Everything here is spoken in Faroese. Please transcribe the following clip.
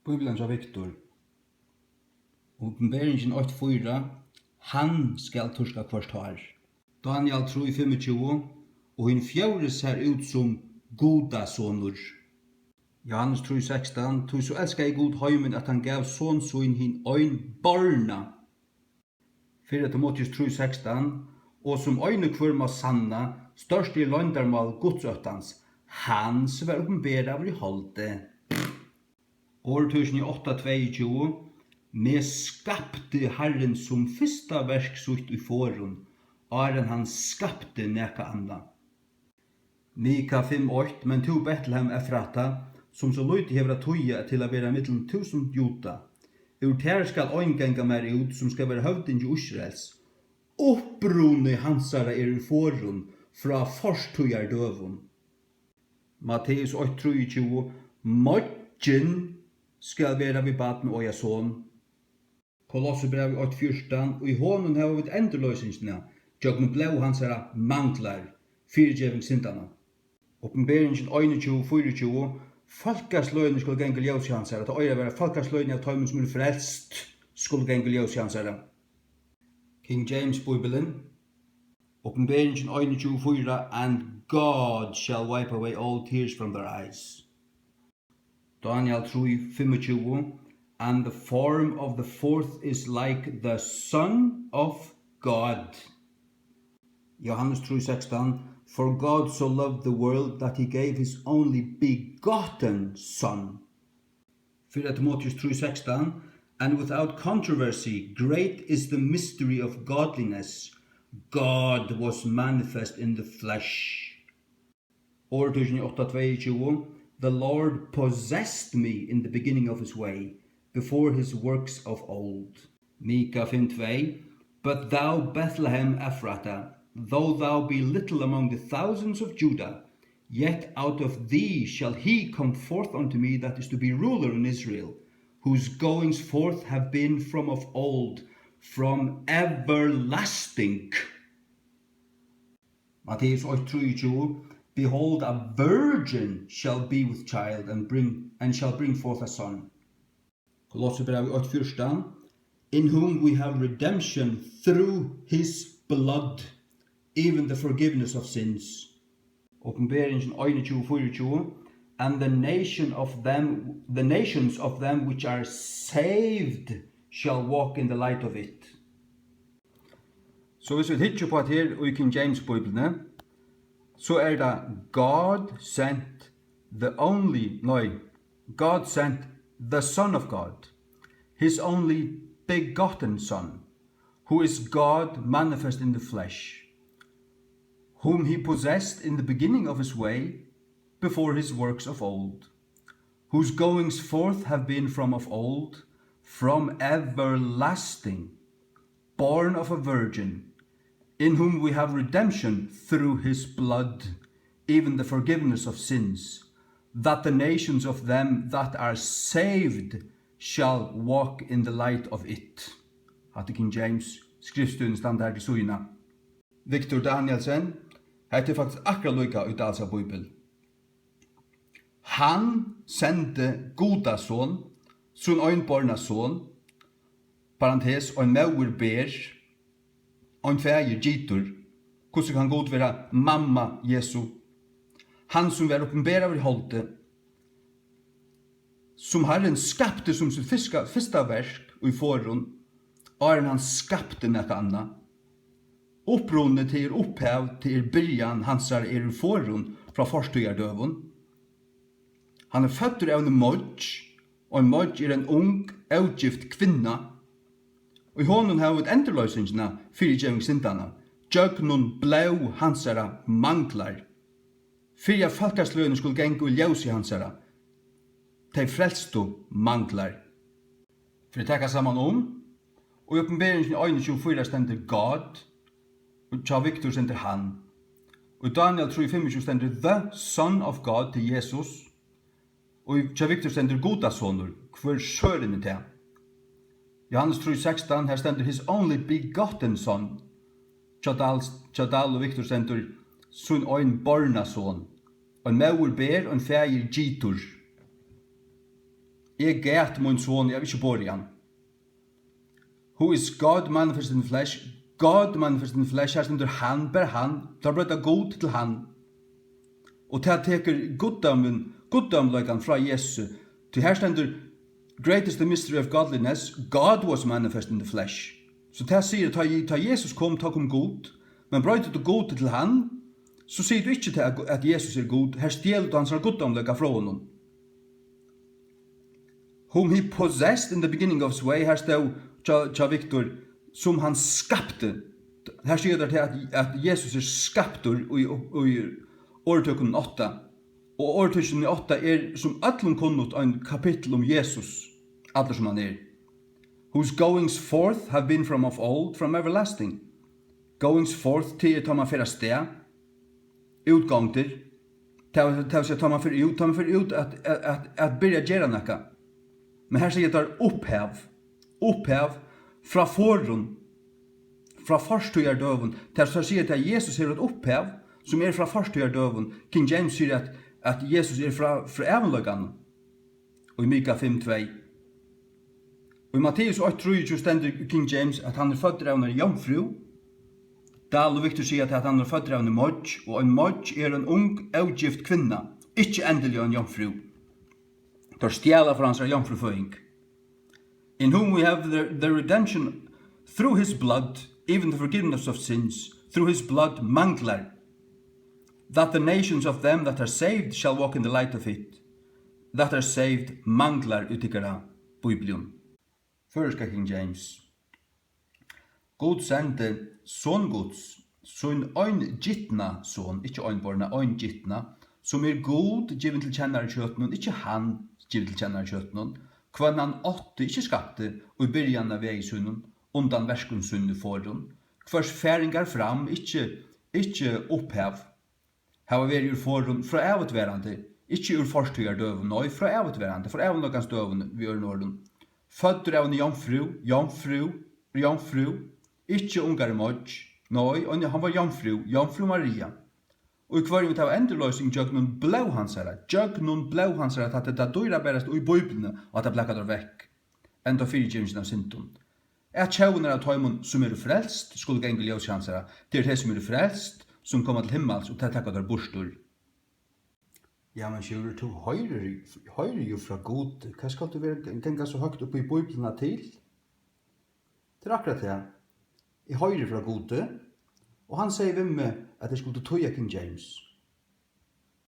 Bíblian av Viktor. Åpenbaringen 8:4. Han skal turska kvart har. Daniel 3:25. Og hin fjore ser ut som goda sonur. Johannes 3:16. Tu så elskar jeg god heimen at han gav son sin hin ein barna. 4 Timotheus 3:16. Og som øyne kvarma sanna, størst i løndarmal godsøttans, hans var åpenbæra av i holde. Årtusen i 8:22. Me skapte Herren som fyrsta verk sutt i forun, åren han skapte neka anna. Mika 5:8. Men to Betlehem Efrata, som så lyti hevra tøya til a vera mittlen 1000 juta. Ur ter skal oinganga mer ut, som skal vera høvding i Israels. Upprone hansara i forun, fra forstøyar døvun. Matteus 8:23. Modgen skal vera vi baden og son. Kolossebrev 8:14. Og i hånden har vi endurløysingsna, jøgnum blau hansara manglar, fyrirgeving syndana. Åpenbaringen 21:24. Falkasløyne skulle genge ljós i hansara, ta øyra vera falkasløyne av tøymen som er frelst, skulle genge ljós i hansara. King James Bibelen. Åpenbaringen 21:4. And God shall wipe away all tears from their eyes. Daniel 3:25. And the form of the fourth is like the Son of God. Johannes 3:16. For God so loved the world that he gave his only begotten Son. 4 Timotheus 3:16. And without controversy, great is the mystery of godliness. God was manifest in the flesh. Årtusen i 8:22. The Lord possessed me in the beginning of his way, before his works of old. Mika 5:2. But thou, Bethlehem Ephratah, though thou be little among the thousands of Judah, yet out of thee shall he come forth unto me that is to be ruler in Israel, whose goings forth have been from of old, from everlasting. Mattheus 8:23. Behold, a virgin shall be with child and shall bring forth a son. Kolossebrev 8:14. In whom we have redemption through his blood, even the forgiveness of sins. Åpenbaringen 21:24. And the nations of them which are saved shall walk in the light of it. Så hvis vi hittar på at her i King James Bibelen, så det God sent the Son of God, his only begotten Son, who is God manifest in the flesh, whom he possessed in the beginning of his way, before his works of old, whose goings forth have been from of old, from everlasting, born of a virgin, in whom we have redemption through his blood, even the forgiveness of sins, that the nations of them that are saved shall walk in the light of it. Hatte King James, skriftstunden standa her til suyna. Victor Danielsen, hette faktisk akkurat lukka ut av Bibel. Han sendte goda son, sun øynborna son, parentes, og en maur ber, og en fægir gitur, hvordan kan god være mamma Jesu, han som var åpenbæra over holde, som Herren skapte som sitt fyrsta verk og i forun, og han skapte nekka anna. Opprunnet til opphav til byrjan hansar i forun fra forstøyar døvun. Han født av en modj, og en modj en ung, avgift kvinna. Og i hånden har vi et endurløysingsna fyrirgeving syndana. Jøgnun blau hansara manglar. Fyrir falkasløyene skulle gengu i ljós i hansara. Tei frelstu manglar. Fyrir tekka saman og i åpenberingen 21:4 stender God, og tja Victor stender han. Og i Daniel 3:25 stender the Son of God til Jesus, og i tja Victor stender goda sonur, hver sjøren til. Johannes 3:16, her stender his only begotten son. Tjadal og Victor stender sun ein borna son, og en maur ber og en fægir gitur. Jeg gæt min son, jeg vil ikke bor i han. Who is God manifested in flesh? God manifested in flesh, her stendur han, ber han, tar brøyta god til han. Og til teker goddamløykan fra Jesu. Til her stendur, great is the mystery of godliness, God was manifested in the flesh. Så til sier, ta Jesus kom god, men brøyta du god til han, så sier du ikke til at Jesus god, her stjeler du hans goddamløyka fra honom. Whom he possessed in the beginning of his way, her stod tja Victor, som han skapte. Her sier det til at Jesus skaptor i åretøkken 8. Og åretøkken 8 som öllum kunnut ein kapittel om Jesus, alle som han Whose goings forth have been from of old, from everlasting. Goings forth til ta man fyrir sted, utgangter, ta man fyrir ut at byrja gjerra nekka. Men her sier det opphav fra forrun, fra forstøyar døven, til så sier det at Jesus er et opphav, som fra forstøyar døven. King James sier at Jesus fra evenløgene, og i Mika 5:2. Og i Matteus 8:23 stender King James at han født av en jomfru. Dal og Victor sier at han født av en modj, og en modj en ung, avgift kvinna, ikke endelig en jomfru. Der stjæla for hans jomfruføying. In whom we have the redemption through his blood, even the forgiveness of sins, through his blood manglar, that the nations of them that are saved shall walk in the light of it. That are saved manglar utikara Bíbliuna. Føreska King James. God sendte son Guds, son ein gittna son, ikke einborna, ein gittna, som god given til kjennare kjøtnon, ikke han given til kjennare kjøtnon, kvann han åtte ikke skapte, og i byrjan av vegisunnen, undan verskunsunne forun, kvars færingar fram, ikke opphav, hava veri ur forun fra avutverande, ikke ur forstøyar døven, nei, fra avutverande, fra avutverande døven vi ur norden. Fødder av en jomfru, ikke ungar modj, nei, han var jomfru Maria. Og i kvar vi tar enderløsning jøgnun blau hansara, at det døyra berast i Bíbliuna, og at det blekkar der vekk. Enda fyrirgjøringen av syndun. Tjaunar av tøymon som frelst, skulle gengel ljós hansara, til det som frelst, som kommer til himmels, og til takka der borstur. Ja, men Sjúrður, du høyrer jo fra god. Hva skal du genga så høgt opp i Bíbliuna til? Det akkurat det. Jeg høyrer fra god, og han sier ved meg at jeg skulle tøya King James.